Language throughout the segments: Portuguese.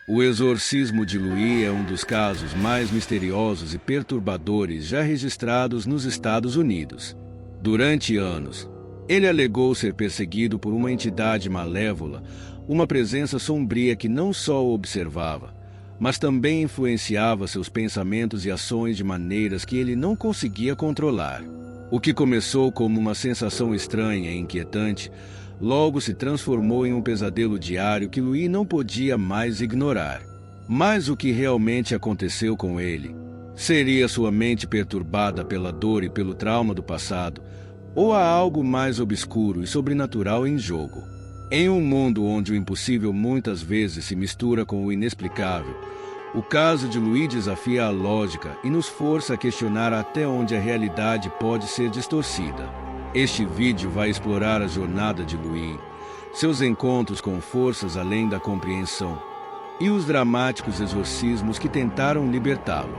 O exorcismo de Louis é um dos casos mais misteriosos e perturbadores já registrados nos Estados Unidos. Durante anos, ele alegou ser perseguido por uma entidade malévola, uma presença sombria que não só o observava, mas também influenciava seus pensamentos e ações de maneiras que ele não conseguia controlar. O que começou como uma sensação estranha e inquietante, logo se transformou em um pesadelo diário que Louis não podia mais ignorar. Mas o que realmente aconteceu com ele? Seria sua mente perturbada pela dor e pelo trauma do passado, ou há algo mais obscuro e sobrenatural em jogo? Em um mundo onde o impossível muitas vezes se mistura com o inexplicável, o caso de Louis desafia a lógica e nos força a questionar até onde a realidade pode ser distorcida. Este vídeo vai explorar a jornada de Louis, seus encontros com forças além da compreensão e os dramáticos exorcismos que tentaram libertá-lo.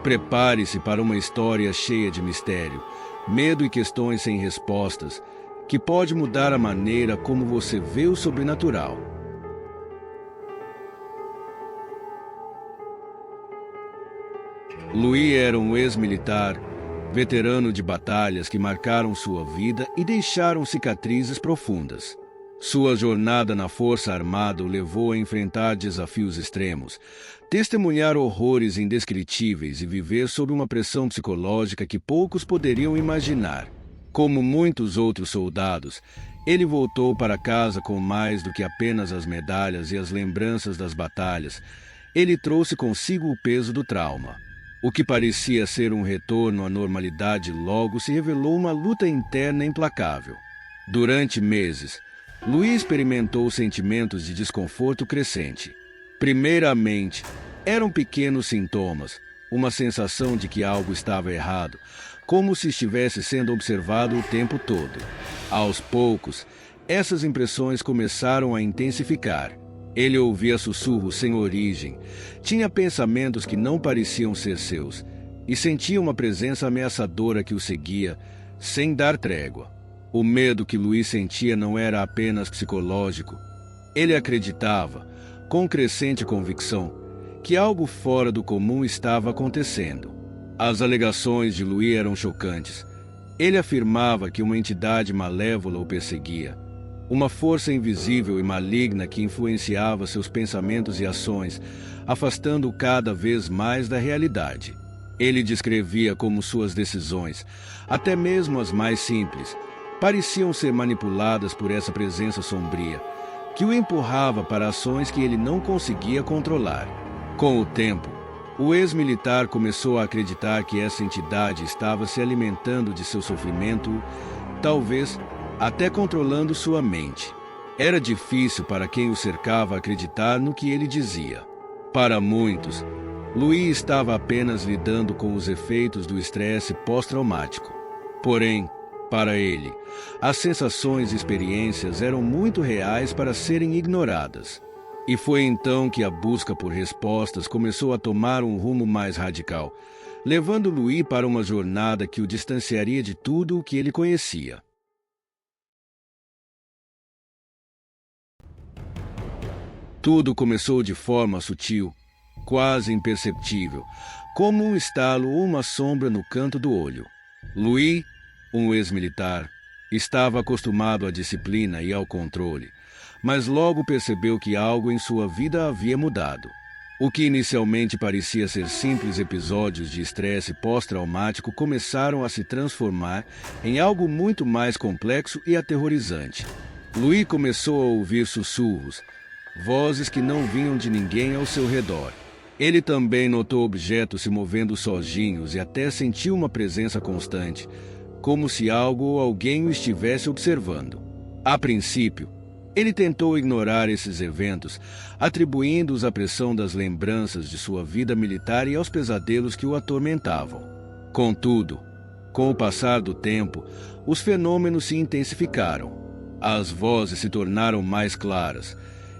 Prepare-se para uma história cheia de mistério, medo e questões sem respostas, que pode mudar a maneira como você vê o sobrenatural. Louis era um ex-militar, veterano de batalhas que marcaram sua vida e deixaram cicatrizes profundas. Sua jornada na Força Armada o levou a enfrentar desafios extremos, testemunhar horrores indescritíveis e viver sob uma pressão psicológica que poucos poderiam imaginar. Como muitos outros soldados, ele voltou para casa com mais do que apenas as medalhas e as lembranças das batalhas. Ele trouxe consigo o peso do trauma. O que parecia ser um retorno à normalidade logo se revelou uma luta interna implacável. Durante meses, Louis experimentou sentimentos de desconforto crescente. Primeiramente, eram pequenos sintomas, uma sensação de que algo estava errado, como se estivesse sendo observado o tempo todo. Aos poucos, essas impressões começaram a intensificar. Ele ouvia sussurros sem origem, tinha pensamentos que não pareciam ser seus, e sentia uma presença ameaçadora que o seguia, sem dar trégua. O medo que Louis sentia não era apenas psicológico. Ele acreditava, com crescente convicção, que algo fora do comum estava acontecendo. As alegações de Louis eram chocantes. Ele afirmava que uma entidade malévola o perseguia, uma força invisível e maligna que influenciava seus pensamentos e ações, afastando-o cada vez mais da realidade. Ele descrevia como suas decisões, até mesmo as mais simples, pareciam ser manipuladas por essa presença sombria, que o empurrava para ações que ele não conseguia controlar. Com o tempo, o ex-militar começou a acreditar que essa entidade estava se alimentando de seu sofrimento, talvez até controlando sua mente. Era difícil para quem o cercava acreditar no que ele dizia. Para muitos, Louis estava apenas lidando com os efeitos do estresse pós-traumático. Porém, para ele, as sensações e experiências eram muito reais para serem ignoradas. E foi então que a busca por respostas começou a tomar um rumo mais radical, levando Louis para uma jornada que o distanciaria de tudo o que ele conhecia. Tudo começou de forma sutil, quase imperceptível, como um estalo ou uma sombra no canto do olho. Louis, um ex-militar, estava acostumado à disciplina e ao controle, mas logo percebeu que algo em sua vida havia mudado. O que inicialmente parecia ser simples episódios de estresse pós-traumático começaram a se transformar em algo muito mais complexo e aterrorizante. Louis começou a ouvir sussurros, vozes que não vinham de ninguém ao seu redor. Ele também notou objetos se movendo sozinhos e até sentiu uma presença constante, como se algo ou alguém o estivesse observando. A princípio, ele tentou ignorar esses eventos, atribuindo-os à pressão das lembranças de sua vida militar e aos pesadelos que o atormentavam. Contudo, com o passar do tempo, os fenômenos se intensificaram. As vozes se tornaram mais claras,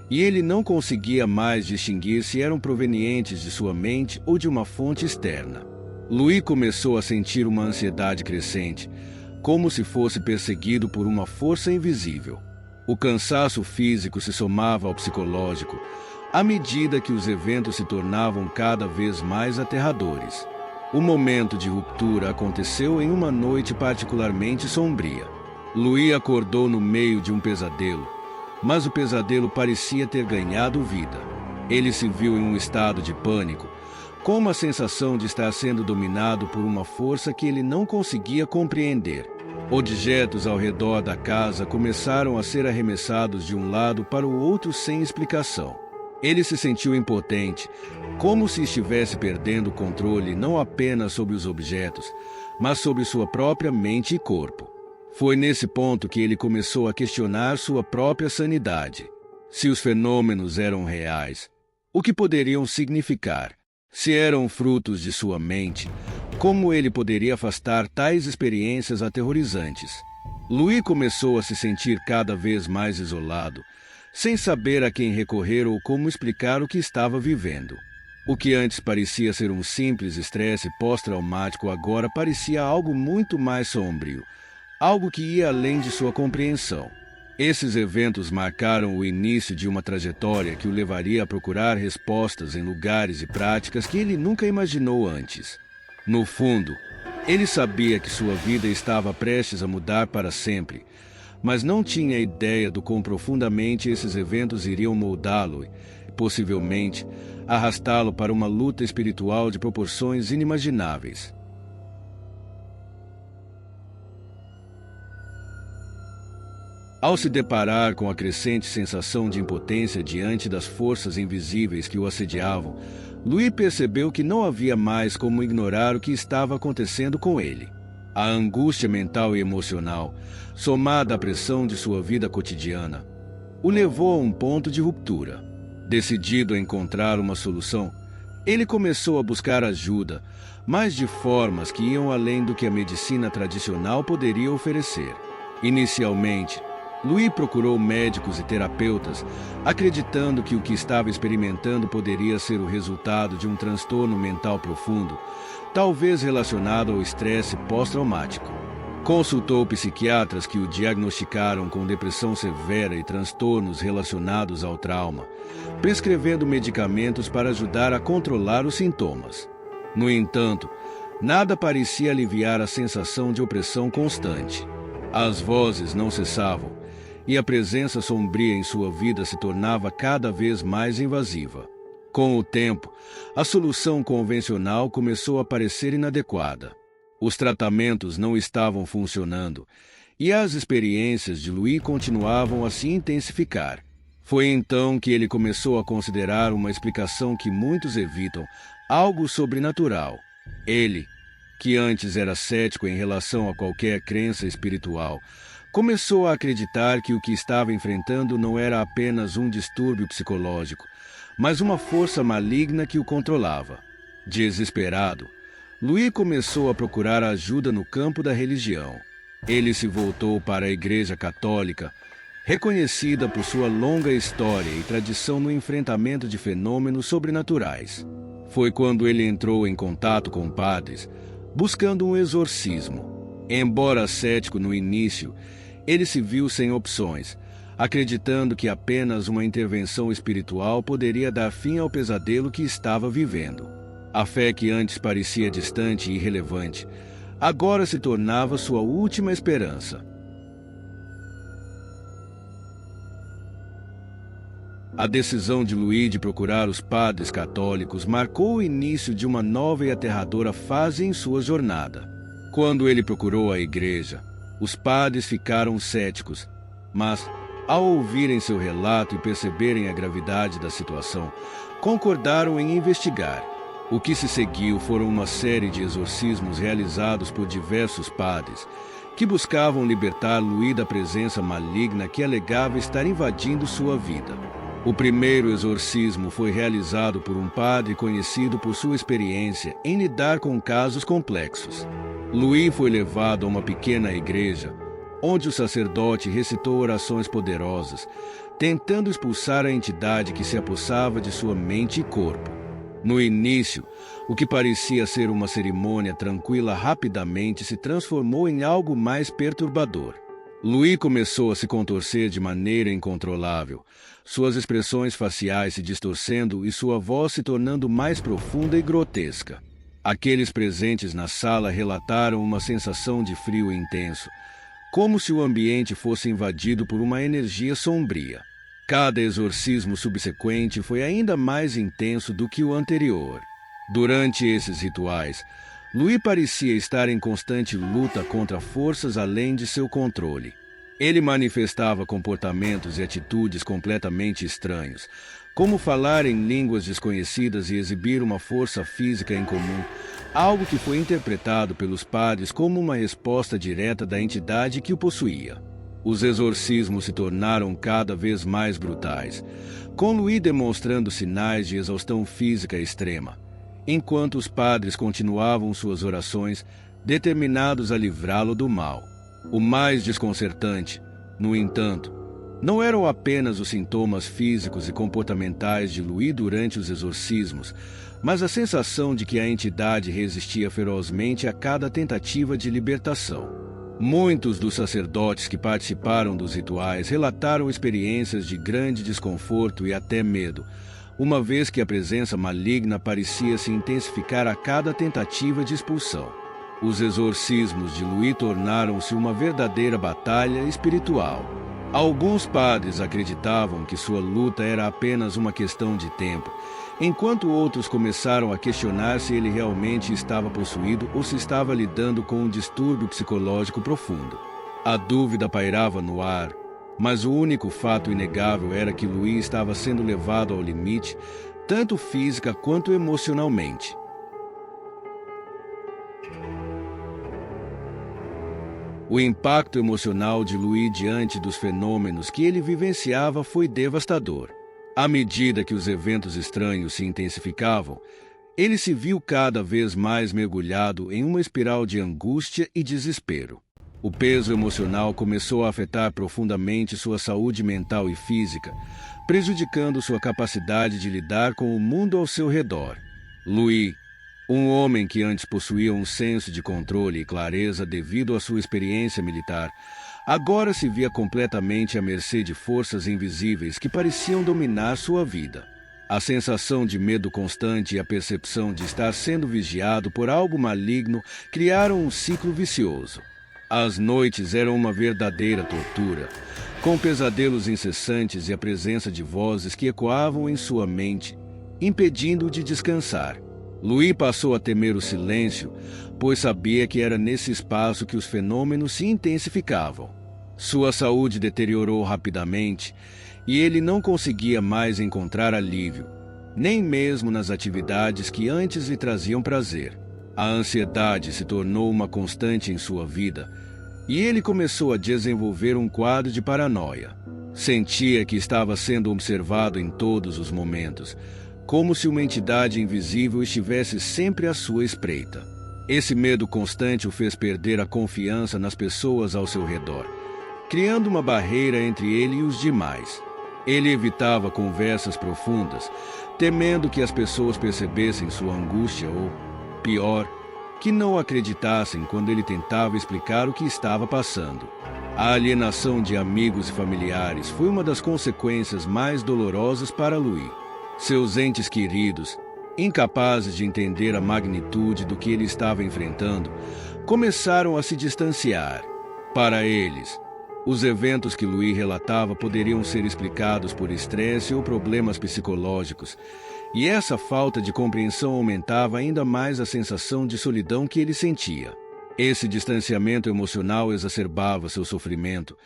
e ele não conseguia mais distinguir se eram provenientes de sua mente ou de uma fonte externa. Louis começou a sentir uma ansiedade crescente, como se fosse perseguido por uma força invisível. O cansaço físico se somava ao psicológico, à medida que os eventos se tornavam cada vez mais aterradores. O momento de ruptura aconteceu em uma noite particularmente sombria. Louis acordou no meio de um pesadelo, mas o pesadelo parecia ter ganhado vida. Ele se viu em um estado de pânico, com uma sensação de estar sendo dominado por uma força que ele não conseguia compreender. Objetos ao redor da casa começaram a ser arremessados de um lado para o outro sem explicação. Ele se sentiu impotente, como se estivesse perdendo o controle não apenas sobre os objetos, mas sobre sua própria mente e corpo. Foi nesse ponto que ele começou a questionar sua própria sanidade. Se os fenômenos eram reais, o que poderiam significar? Se eram frutos de sua mente, como ele poderia afastar tais experiências aterrorizantes? Louis começou a se sentir cada vez mais isolado, sem saber a quem recorrer ou como explicar o que estava vivendo. O que antes parecia ser um simples estresse pós-traumático agora parecia algo muito mais sombrio, algo que ia além de sua compreensão. Esses eventos marcaram o início de uma trajetória que o levaria a procurar respostas em lugares e práticas que ele nunca imaginou antes. No fundo, ele sabia que sua vida estava prestes a mudar para sempre, mas não tinha ideia do quão profundamente esses eventos iriam moldá-lo e, possivelmente, arrastá-lo para uma luta espiritual de proporções inimagináveis. Ao se deparar com a crescente sensação de impotência diante das forças invisíveis que o assediavam, Louis percebeu que não havia mais como ignorar o que estava acontecendo com ele. A angústia mental e emocional, somada à pressão de sua vida cotidiana, o levou a um ponto de ruptura. Decidido a encontrar uma solução, ele começou a buscar ajuda, mas de formas que iam além do que a medicina tradicional poderia oferecer. Inicialmente, Louis procurou médicos e terapeutas, acreditando que o que estava experimentando poderia ser o resultado de um transtorno mental profundo, talvez relacionado ao estresse pós-traumático. Consultou psiquiatras que o diagnosticaram com depressão severa e transtornos relacionados ao trauma, prescrevendo medicamentos para ajudar a controlar os sintomas. No entanto, nada parecia aliviar a sensação de opressão constante. As vozes não cessavam, e a presença sombria em sua vida se tornava cada vez mais invasiva. Com o tempo, a solução convencional começou a parecer inadequada. Os tratamentos não estavam funcionando, e as experiências de Louis continuavam a se intensificar. Foi então que ele começou a considerar uma explicação que muitos evitam, algo sobrenatural. Ele, que antes era cético em relação a qualquer crença espiritual, começou a acreditar que o que estava enfrentando não era apenas um distúrbio psicológico, mas uma força maligna que o controlava. Desesperado, Louis começou a procurar ajuda no campo da religião. Ele se voltou para a Igreja Católica, reconhecida por sua longa história e tradição no enfrentamento de fenômenos sobrenaturais. Foi quando ele entrou em contato com padres, buscando um exorcismo. Embora cético no início, ele se viu sem opções, acreditando que apenas uma intervenção espiritual poderia dar fim ao pesadelo que estava vivendo. A fé que antes parecia distante e irrelevante, agora se tornava sua última esperança. A decisão de Louis de procurar os padres católicos marcou o início de uma nova e aterradora fase em sua jornada. Quando ele procurou a igreja, os padres ficaram céticos, mas, ao ouvirem seu relato e perceberem a gravidade da situação, concordaram em investigar. O que se seguiu foram uma série de exorcismos realizados por diversos padres, que buscavam libertar Louis da presença maligna que alegava estar invadindo sua vida. O primeiro exorcismo foi realizado por um padre conhecido por sua experiência em lidar com casos complexos. Louis foi levado a uma pequena igreja, onde o sacerdote recitou orações poderosas, tentando expulsar a entidade que se apossava de sua mente e corpo. No início, o que parecia ser uma cerimônia tranquila rapidamente se transformou em algo mais perturbador. Louis começou a se contorcer de maneira incontrolável, suas expressões faciais se distorcendo e sua voz se tornando mais profunda e grotesca. Aqueles presentes na sala relataram uma sensação de frio intenso, como se o ambiente fosse invadido por uma energia sombria. Cada exorcismo subsequente foi ainda mais intenso do que o anterior. Durante esses rituais, Louis parecia estar em constante luta contra forças além de seu controle. Ele manifestava comportamentos e atitudes completamente estranhos, como falar em línguas desconhecidas e exibir uma força física incomum, algo que foi interpretado pelos padres como uma resposta direta da entidade que o possuía. Os exorcismos se tornaram cada vez mais brutais, com Louis demonstrando sinais de exaustão física extrema, enquanto os padres continuavam suas orações, determinados a livrá-lo do mal. O mais desconcertante, no entanto, não eram apenas os sintomas físicos e comportamentais de Louis durante os exorcismos, mas a sensação de que a entidade resistia ferozmente a cada tentativa de libertação. Muitos dos sacerdotes que participaram dos rituais relataram experiências de grande desconforto e até medo, uma vez que a presença maligna parecia se intensificar a cada tentativa de expulsão. Os exorcismos de Louis tornaram-se uma verdadeira batalha espiritual. Alguns padres acreditavam que sua luta era apenas uma questão de tempo, enquanto outros começaram a questionar se ele realmente estava possuído ou se estava lidando com um distúrbio psicológico profundo. A dúvida pairava no ar, mas o único fato inegável era que Louis estava sendo levado ao limite, tanto física quanto emocionalmente. O impacto emocional de Louis diante dos fenômenos que ele vivenciava foi devastador. À medida que os eventos estranhos se intensificavam, ele se viu cada vez mais mergulhado em uma espiral de angústia e desespero. O peso emocional começou a afetar profundamente sua saúde mental e física, prejudicando sua capacidade de lidar com o mundo ao seu redor. Louis, um homem que antes possuía um senso de controle e clareza devido à sua experiência militar, agora se via completamente à mercê de forças invisíveis que pareciam dominar sua vida. A sensação de medo constante e a percepção de estar sendo vigiado por algo maligno criaram um ciclo vicioso. As noites eram uma verdadeira tortura, com pesadelos incessantes e a presença de vozes que ecoavam em sua mente, impedindo-o de descansar. Louis passou a temer o silêncio, pois sabia que era nesse espaço que os fenômenos se intensificavam. Sua saúde deteriorou rapidamente e ele não conseguia mais encontrar alívio, nem mesmo nas atividades que antes lhe traziam prazer. A ansiedade se tornou uma constante em sua vida e ele começou a desenvolver um quadro de paranoia. Sentia que estava sendo observado em todos os momentos, como se uma entidade invisível estivesse sempre à sua espreita. Esse medo constante o fez perder a confiança nas pessoas ao seu redor, criando uma barreira entre ele e os demais. Ele evitava conversas profundas, temendo que as pessoas percebessem sua angústia ou, pior, que não acreditassem quando ele tentava explicar o que estava passando. A alienação de amigos e familiares foi uma das consequências mais dolorosas para Louis. Seus entes queridos, incapazes de entender a magnitude do que ele estava enfrentando, começaram a se distanciar. Para eles, os eventos que Louis relatava poderiam ser explicados por estresse ou problemas psicológicos, e essa falta de compreensão aumentava ainda mais a sensação de solidão que ele sentia. Esse distanciamento emocional exacerbava seu sofrimento,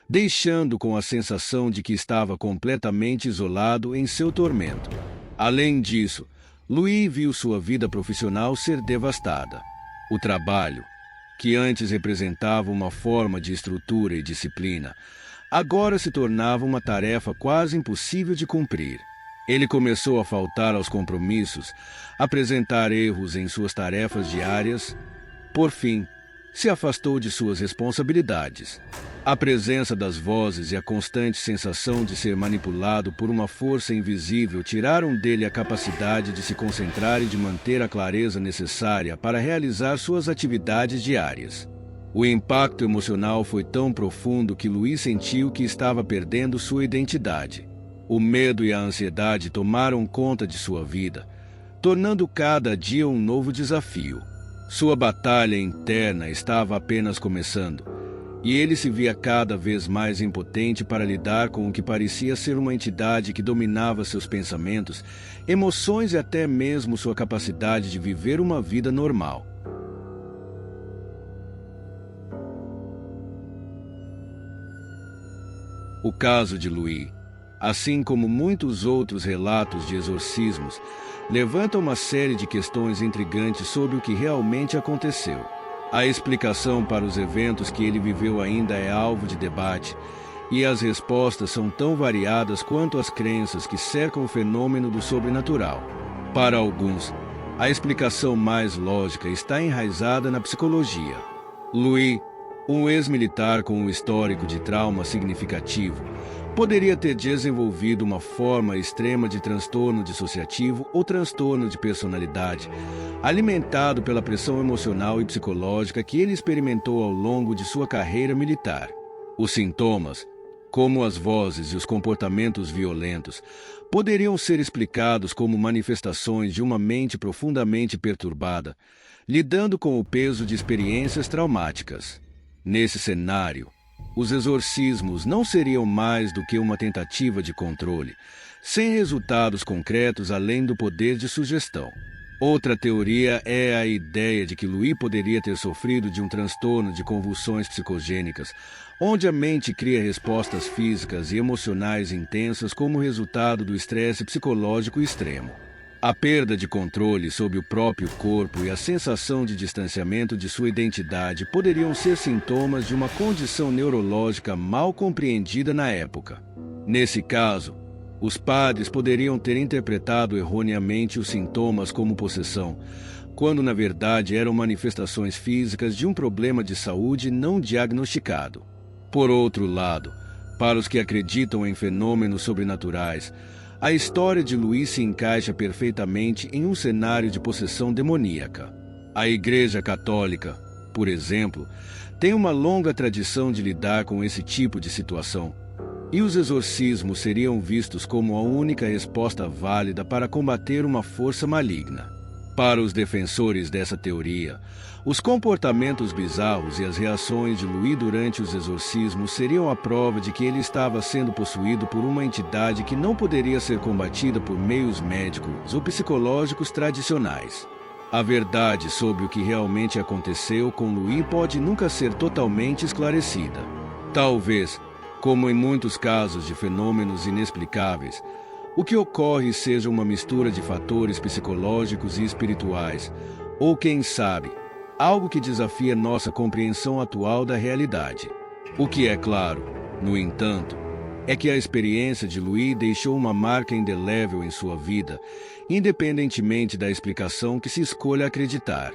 deixando com a sensação de que estava completamente isolado em seu tormento. Além disso, Louis viu sua vida profissional ser devastada. O trabalho, que antes representava uma forma de estrutura e disciplina, agora se tornava uma tarefa quase impossível de cumprir. Ele começou a faltar aos compromissos, apresentar erros em suas tarefas diárias. Por fim, se afastou de suas responsabilidades. A presença das vozes e a constante sensação de ser manipulado por uma força invisível tiraram dele a capacidade de se concentrar e de manter a clareza necessária para realizar suas atividades diárias. O impacto emocional foi tão profundo que Louis sentiu que estava perdendo sua identidade. O medo e a ansiedade tomaram conta de sua vida, tornando cada dia um novo desafio. Sua batalha interna estava apenas começando, e ele se via cada vez mais impotente para lidar com o que parecia ser uma entidade que dominava seus pensamentos, emoções e até mesmo sua capacidade de viver uma vida normal. O caso de Louis, assim como muitos outros relatos de exorcismos, levanta uma série de questões intrigantes sobre o que realmente aconteceu. A explicação para os eventos que ele viveu ainda é alvo de debate, e as respostas são tão variadas quanto as crenças que cercam o fenômeno do sobrenatural. Para alguns, a explicação mais lógica está enraizada na psicologia. Louis, um ex-militar com um histórico de trauma significativo, poderia ter desenvolvido uma forma extrema de transtorno dissociativo ou transtorno de personalidade, alimentado pela pressão emocional e psicológica que ele experimentou ao longo de sua carreira militar. Os sintomas, como as vozes e os comportamentos violentos, poderiam ser explicados como manifestações de uma mente profundamente perturbada, lidando com o peso de experiências traumáticas. Nesse cenário, os exorcismos não seriam mais do que uma tentativa de controle, sem resultados concretos além do poder de sugestão. Outra teoria é a ideia de que Louis poderia ter sofrido de um transtorno de convulsões psicogênicas, onde a mente cria respostas físicas e emocionais intensas como resultado do estresse psicológico extremo. A perda de controle sobre o próprio corpo e a sensação de distanciamento de sua identidade poderiam ser sintomas de uma condição neurológica mal compreendida na época. Nesse caso, os padres poderiam ter interpretado erroneamente os sintomas como possessão, quando na verdade eram manifestações físicas de um problema de saúde não diagnosticado. Por outro lado, para os que acreditam em fenômenos sobrenaturais, a história de Louis se encaixa perfeitamente em um cenário de possessão demoníaca. A Igreja Católica, por exemplo, tem uma longa tradição de lidar com esse tipo de situação, e os exorcismos seriam vistos como a única resposta válida para combater uma força maligna. Para os defensores dessa teoria, os comportamentos bizarros e as reações de Louis durante os exorcismos seriam a prova de que ele estava sendo possuído por uma entidade que não poderia ser combatida por meios médicos ou psicológicos tradicionais. A verdade sobre o que realmente aconteceu com Louis pode nunca ser totalmente esclarecida. Talvez, como em muitos casos de fenômenos inexplicáveis, o que ocorre seja uma mistura de fatores psicológicos e espirituais, ou quem sabe, algo que desafia nossa compreensão atual da realidade. O que é claro, no entanto, é que a experiência de Louis deixou uma marca indelével em sua vida, independentemente da explicação que se escolha acreditar.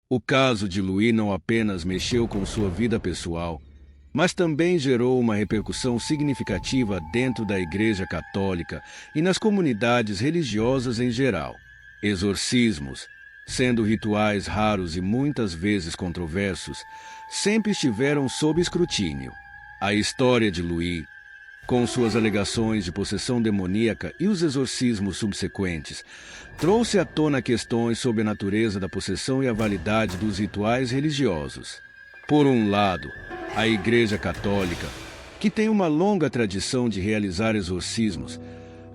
O caso de Louis não apenas mexeu com sua vida pessoal, mas também gerou uma repercussão significativa dentro da Igreja Católica e nas comunidades religiosas em geral. Exorcismos, sendo rituais raros e muitas vezes controversos, sempre estiveram sob escrutínio. A história de Louis, com suas alegações de possessão demoníaca e os exorcismos subsequentes, trouxe à tona questões sobre a natureza da possessão e a validade dos rituais religiosos. Por um lado, a Igreja Católica, que tem uma longa tradição de realizar exorcismos,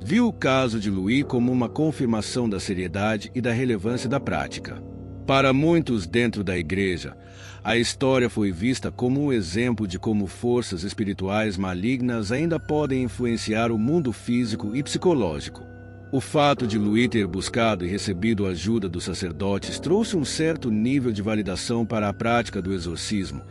viu o caso de Louis como uma confirmação da seriedade e da relevância da prática. Para muitos dentro da Igreja, a história foi vista como um exemplo de como forças espirituais malignas ainda podem influenciar o mundo físico e psicológico. O fato de Louis ter buscado e recebido a ajuda dos sacerdotes trouxe um certo nível de validação para a prática do exorcismo,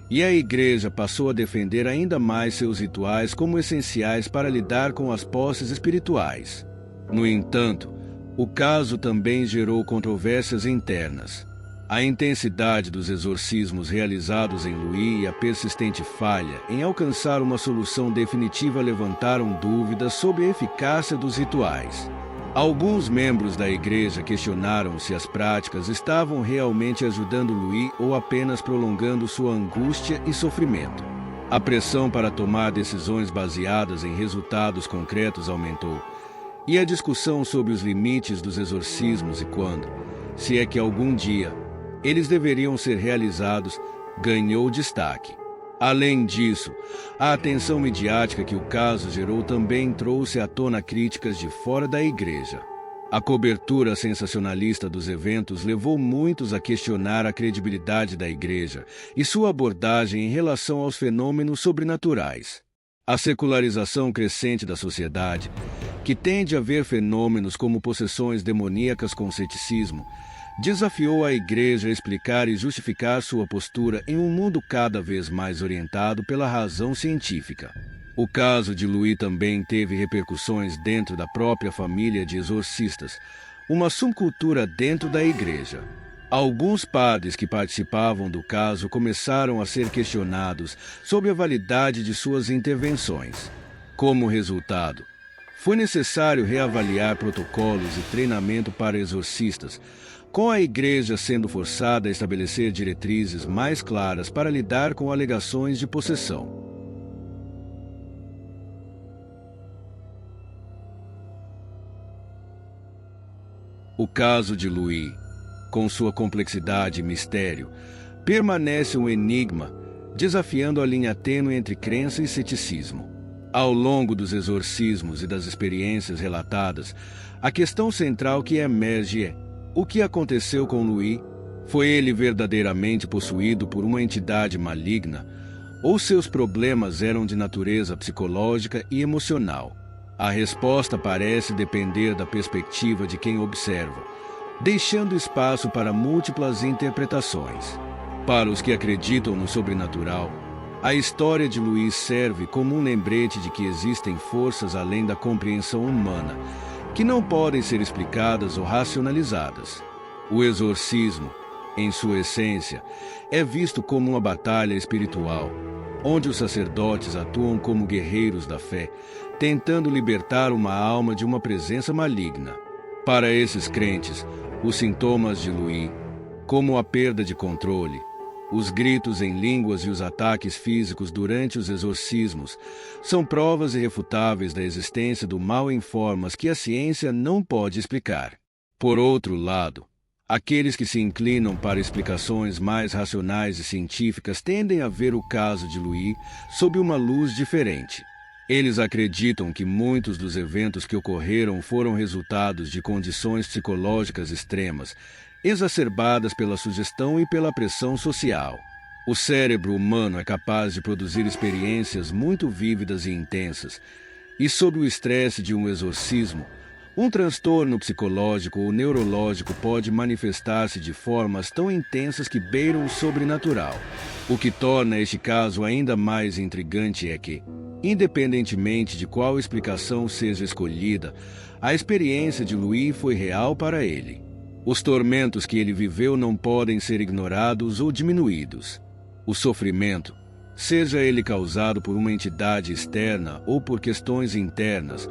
e a Igreja passou a defender ainda mais seus rituais como essenciais para lidar com as posses espirituais. No entanto, o caso também gerou controvérsias internas. A intensidade dos exorcismos realizados em Louis e a persistente falha em alcançar uma solução definitiva levantaram dúvidas sobre a eficácia dos rituais. Alguns membros da igreja questionaram se as práticas estavam realmente ajudando Louis ou apenas prolongando sua angústia e sofrimento. A pressão para tomar decisões baseadas em resultados concretos aumentou, e a discussão sobre os limites dos exorcismos e quando, se é que algum dia, eles deveriam ser realizados, ganhou destaque. Além disso, a atenção midiática que o caso gerou também trouxe à tona críticas de fora da igreja. A cobertura sensacionalista dos eventos levou muitos a questionar a credibilidade da igreja e sua abordagem em relação aos fenômenos sobrenaturais. A secularização crescente da sociedade, que tende a ver fenômenos como possessões demoníacas com ceticismo, desafiou a igreja a explicar e justificar sua postura em um mundo cada vez mais orientado pela razão científica. O caso de Louis também teve repercussões dentro da própria família de exorcistas, uma subcultura dentro da igreja. Alguns padres que participavam do caso começaram a ser questionados sobre a validade de suas intervenções. Como resultado, foi necessário reavaliar protocolos e treinamento para exorcistas, com a igreja sendo forçada a estabelecer diretrizes mais claras para lidar com alegações de possessão. O caso de Louis, com sua complexidade e mistério, permanece um enigma, desafiando a linha tênue entre crença e ceticismo. Ao longo dos exorcismos e das experiências relatadas, a questão central que emerge é: o que aconteceu com Louis? Foi ele verdadeiramente possuído por uma entidade maligna? Ou seus problemas eram de natureza psicológica e emocional? A resposta parece depender da perspectiva de quem observa, deixando espaço para múltiplas interpretações. Para os que acreditam no sobrenatural, a história de Louis serve como um lembrete de que existem forças além da compreensão humana, que não podem ser explicadas ou racionalizadas. O exorcismo, em sua essência, é visto como uma batalha espiritual, onde os sacerdotes atuam como guerreiros da fé, tentando libertar uma alma de uma presença maligna. Para esses crentes, os sintomas de Louis, como a perda de controle, os gritos em línguas e os ataques físicos durante os exorcismos são provas irrefutáveis da existência do mal em formas que a ciência não pode explicar. Por outro lado, aqueles que se inclinam para explicações mais racionais e científicas tendem a ver o caso de Louis sob uma luz diferente. Eles acreditam que muitos dos eventos que ocorreram foram resultados de condições psicológicas extremas, exacerbadas pela sugestão e pela pressão social. O cérebro humano é capaz de produzir experiências muito vívidas e intensas, e sob o estresse de um exorcismo, um transtorno psicológico ou neurológico pode manifestar-se de formas tão intensas que beiram o sobrenatural. O que torna este caso ainda mais intrigante é que, independentemente de qual explicação seja escolhida, a experiência de Louis foi real para ele. Os tormentos que ele viveu não podem ser ignorados ou diminuídos. O sofrimento, seja ele causado por uma entidade externa ou por questões internas,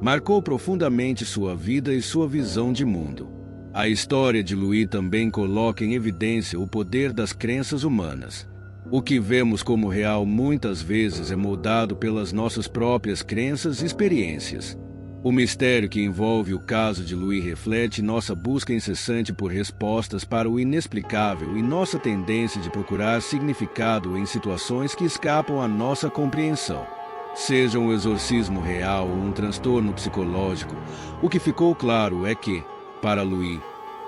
marcou profundamente sua vida e sua visão de mundo. A história de Louis também coloca em evidência o poder das crenças humanas. O que vemos como real muitas vezes é moldado pelas nossas próprias crenças e experiências. O mistério que envolve o caso de Louis reflete nossa busca incessante por respostas para o inexplicável e nossa tendência de procurar significado em situações que escapam à nossa compreensão. Seja um exorcismo real ou um transtorno psicológico, o que ficou claro é que, para Louis,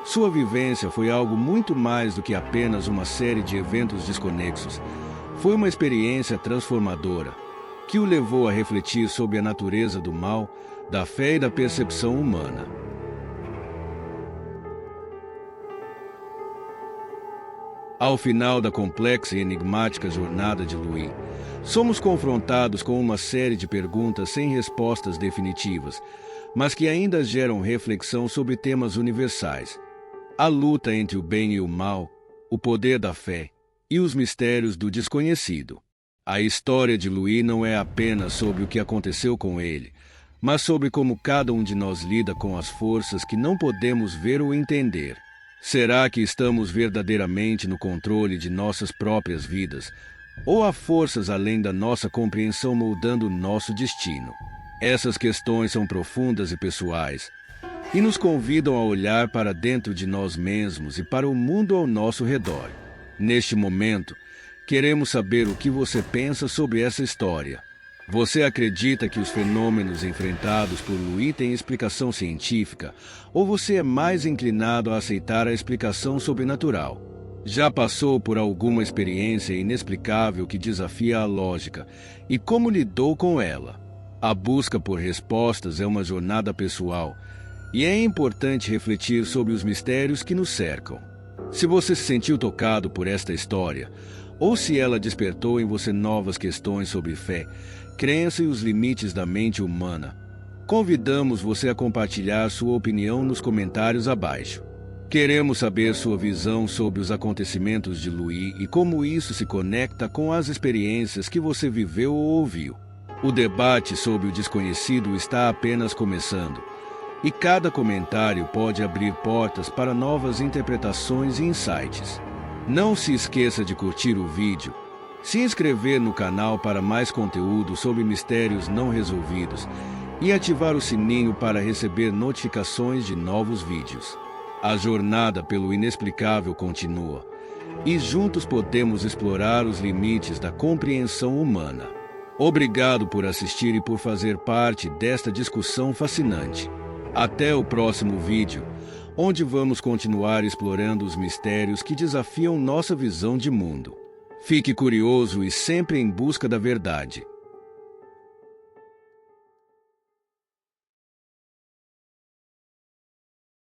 sua vivência foi algo muito mais do que apenas uma série de eventos desconexos. Foi uma experiência transformadora, que o levou a refletir sobre a natureza do mal, da fé e da percepção humana. Ao final da complexa e enigmática jornada de Louis, somos confrontados com uma série de perguntas sem respostas definitivas, mas que ainda geram reflexão sobre temas universais. A luta entre o bem e o mal, o poder da fé e os mistérios do desconhecido. A história de Louis não é apenas sobre o que aconteceu com ele, mas sobre como cada um de nós lida com as forças que não podemos ver ou entender. Será que estamos verdadeiramente no controle de nossas próprias vidas, ou há forças além da nossa compreensão moldando o nosso destino? Essas questões são profundas e pessoais, e nos convidam a olhar para dentro de nós mesmos e para o mundo ao nosso redor. Neste momento, queremos saber o que você pensa sobre essa história. Você acredita que os fenômenos enfrentados por Louis têm explicação científica, ou você é mais inclinado a aceitar a explicação sobrenatural? Já passou por alguma experiência inexplicável que desafia a lógica, e como lidou com ela? A busca por respostas é uma jornada pessoal, e é importante refletir sobre os mistérios que nos cercam. Se você se sentiu tocado por esta história, ou se ela despertou em você novas questões sobre fé, crença e os limites da mente humana, convidamos você a compartilhar sua opinião nos comentários abaixo. Queremos saber sua visão sobre os acontecimentos de Louis e como isso se conecta com as experiências que você viveu ou ouviu. O debate sobre o desconhecido está apenas começando, e cada comentário pode abrir portas para novas interpretações e insights. Não se esqueça de curtir o vídeo, se inscrever no canal para mais conteúdo sobre mistérios não resolvidos e ativar o sininho para receber notificações de novos vídeos. A jornada pelo inexplicável continua, e juntos podemos explorar os limites da compreensão humana. Obrigado por assistir e por fazer parte desta discussão fascinante. Até o próximo vídeo, onde vamos continuar explorando os mistérios que desafiam nossa visão de mundo. Fique curioso e sempre em busca da verdade.